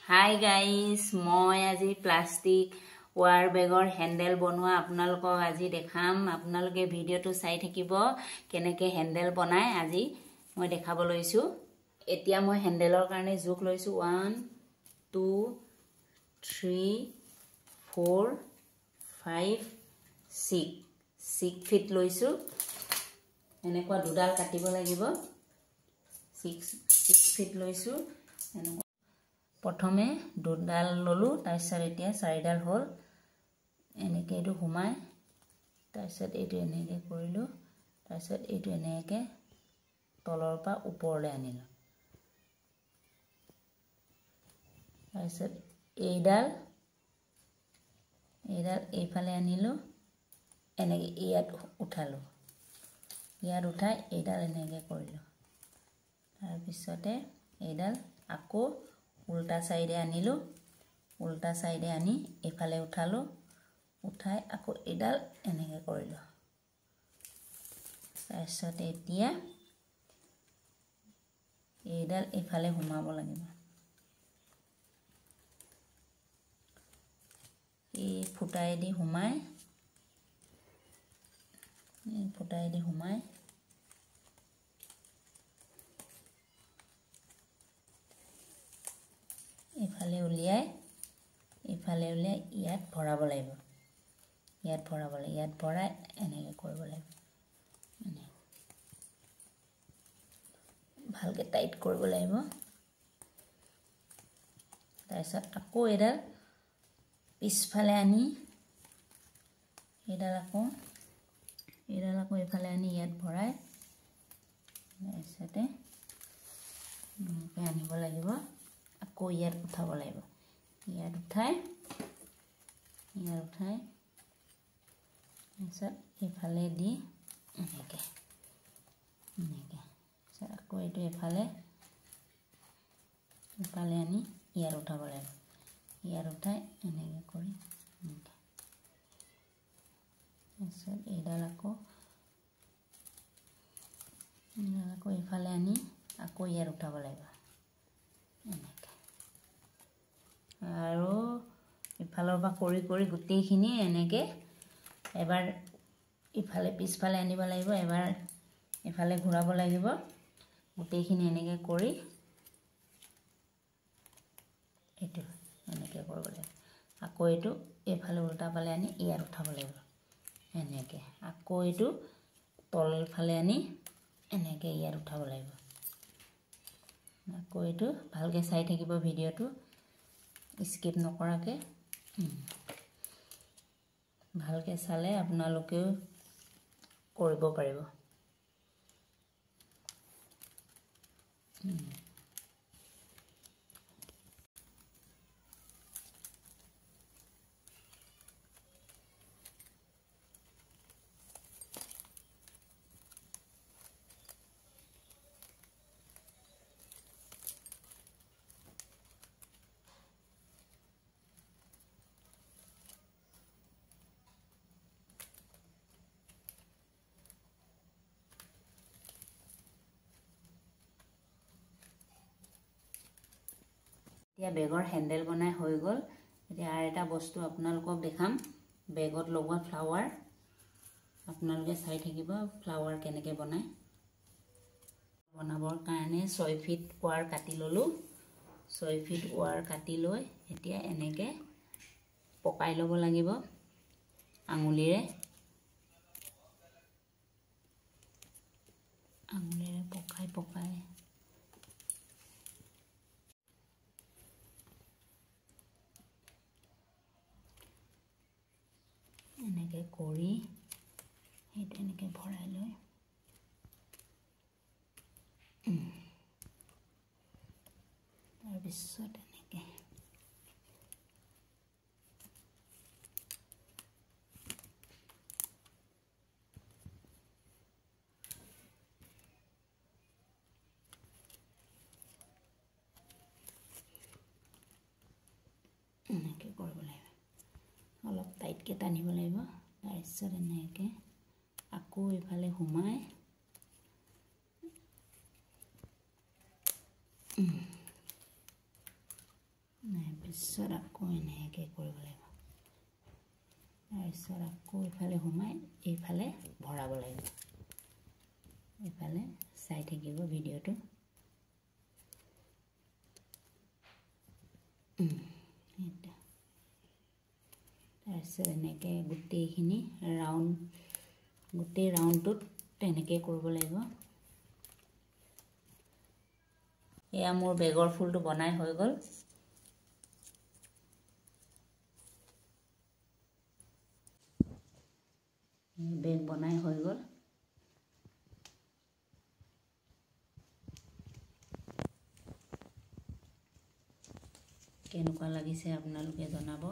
hi guys মই আজি plastic war বেগৰ হ্যান্ডেল বনোৱা আপোনালোকক আজি দেখাম আপোনালোকে ভিডিওটো চাই থাকিব কেনেকৈ হ্যান্ডেল বনায় আজি মই দেখাব লৈছো এতিয়া মই হ্যান্ডেলৰ কাৰণে জোখ লৈছো 1 2 3 4 5 6 ফিট লৈছো এনেকুৱা দুডাল কাটিব লাগিব 6 ফিট লৈছো প্ৰথমে দুডাল ললো তাৰপিছত এতিয়া চাৰিডাল হ'ল এনেকৈ এইটো ঘুমাই তাৰপিছত এইটো এনেকৈ কৰিলো তাৰপিছত এইটো এনেকৈ তলৰ পৰা ওপৰলৈ আনিলো তাৰপিছত এইডাল এইফালে আনিলো এনেকৈ ইয়াত উঠালো ইয়াত উঠাই এইডাল এনেকৈ কৰিলো তাৰপিছতে এইডাল আকৌ উল্টা সাইডে আনিলো উল্টা সাইডে আনি এফালে উঠালো উঠাই আকৌ এডাল এনেকৈ কৰিলো তাৰপিছত এতিয়া এডাল এফালে ঘুমাব লাগিব এই ফুটাই দি ঘুমাই ইফালে উলিয়াই ইয়াত ভৰাব লাগিব ইয়াত ভৰাই এনেকৈ কৰিব লাগিব মানে ভালকৈ টাইট কৰিব লাগিব তাৰপিছত আকৌ এডাল পিছফালে আনি এডাল আকৌ ইফালে আনি ইয়াত ভৰাই তাৰপিছতে আনিব লাগিব আকৌ ইয়াত উঠাব লাগিব ইয়াত উঠাই তাৰপিছত ইফালে দি এনেকৈ আকৌ এইটো ইফালে আনি ইয়াত উঠাব লাগিব ইয়াত উঠাই এনেকৈ কৰি তাৰপিছত এইডাল আকৌ ইফালে আনি আকৌ ইয়াত উঠাব লাগিব আৰু ইফালৰ পৰা কৰি গোটেইখিনি এনেকৈ এবাৰ ইফালে পিছফালে আনিব লাগিব এবাৰ ইফালে ঘূৰাব লাগিব গোটেইখিনি এনেকৈ কৰি এইটো এনেকৈ কৰিব লাগিব আকৌ এইটো এফালে উল্টা ফালে আনি ইয়াত উঠাব লাগিব এনেকৈ আকৌ এইটো তলফালে আনি এনেকৈ ইয়াত উঠাব লাগিব আকৌ এইটো ভালকৈ চাই থাকিব ভিডিওটো স্কিপ নকৰাকৈ ভালকৈ চালে আপোনালোকেও কৰিব পাৰিব এতিয়া বেগৰ হ্যান্ডেল বনাই হৈ গল এতিয়া আৰু এটা বস্তু আপোনালোকক দেখাম বেগত লগোৱা ফ্লাৱাৰ আপোনালোকে চাই থাকিব ফ্লাৱাৰ কেনেকৈ বনায় বনাবৰ কাৰণে 6 ফিট ওৱাৰ কাটি ললো 6 ফিট ওৱাৰ কাটি লৈ এতিয়া এনেকৈ পকাই ল'ব লাগিব আঙুলিৰে পকাই এনেকৈ কৰি সেইটো এনেকৈ ভৰাই লৈ তাৰপিছত এনেকৈ কৰিব লাগিব অলপ টাইটকৈ টানিব লাগিব তাৰপিছত এনেকৈ আকৌ ইফালে ঘুমাই তাৰপিছত আকৌ এনেকৈ কৰিব লাগিব তাৰপিছত আকৌ এইফালে সোমাই এইফালে ভৰাব লাগিব এইফালে চাই থাকিব ভিডিঅ'টো তাৰপিছত এনেকৈ গোটেইখিনি গোটেই ৰাউণ্ডটোত তেনেকৈ কৰিব লাগিব এয়া মোৰ বেগৰ ফুলটো বনাই হৈ গ'ল বেগ বনাই হৈ গ'ল কেনেকুৱা লাগিছে আপোনালোকে জনাব